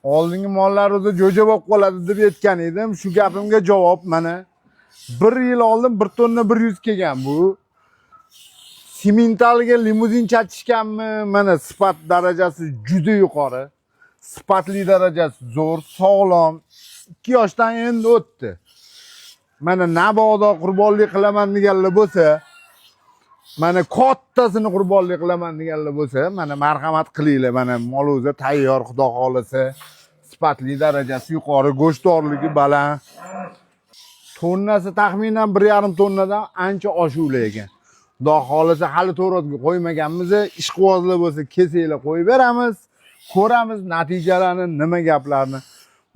Oldingi mollar o'zi jo'ja bo'lib qoladi deb aytgan edim. Shu gapimga javob mana 1 yil oldin 1 tonna 100 kelgan bu. Simentalga limuzin chatishganmi? Mana sifat darajasi juda yuqori. Sifatli darajasi zo'r, sog'lom. 2 yoshdan endi o'tdi. Mana nabodo qurbonlik qilaman deganlar bo'lsa, mana kattasini qurbonlik qilaman deganlar bo'lsa, mana marhamat qilinglar. Mana mol o'zi tayyor, xudo xolasa. Sifatli darajasi yuqori, go'shtdorligi baland. Tonnasi taxminan 1,5 tonnadan ancha oshuvlar ekan. Xudo xolasa hali to'rotga qo'ymaganmiz. Ishqibozlar bo'lsa kesinglar qo'yib beramiz. Ko'ramiz natijalarni, nima gaplarni.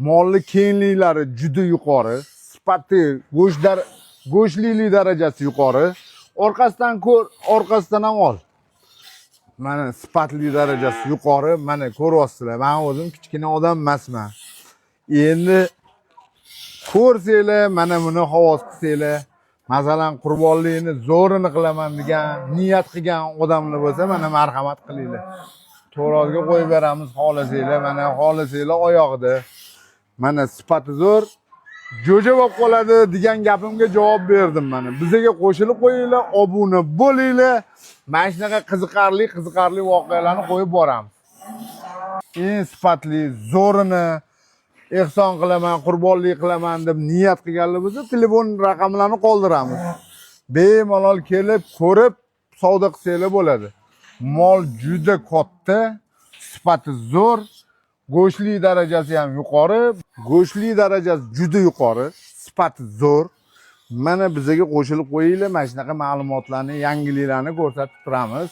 Molli kengliklari juda yuqori, sifati, go'shtlilik darajasi yuqori. Orqasidan ko'r, orqasidan ham ol. Mana sifatli darajasi yuqori. Mana ko'ryapsizlar. Men o'zim kichkina odam emasman. Endi ko'rsanglar, mana buni havas qilsanglar, masalan, qurbonlikni zo'rini qilaman degan, niyat qilgan odamlar bo'lsa, mana marhamat qilinglar. To'rozga qo'yib beramiz, xohlasanglar, mana xohlasanglar oyog'ida. Mana sifati zo'r, jo'ja bo'lib qoladi degan gapimga javob berdim mana. Bizga qo'shilib qo'yinglar, obuna bo'linglar. Mana shunaqa qiziqarli voqealarni qo'yib boramiz. Eng sifatli zo'rini ehson qilaman, qurbonlik qilaman deb niyat qilganlar bo'lsa, telefon raqamlarini qoldiramiz. Bemalol kelib, ko'rib, savdo qilsanglar bo'ladi. Mol juda katta, sifati zo'r, go'shtlik darajasi ham yuqori, go'shtlik darajasi juda yuqori, sifati zo'r. Mana bizga qo'shilib qo'yinglar, mana shunaqa ma'lumotlarni, yangiliklarni ko'rsatib turamiz.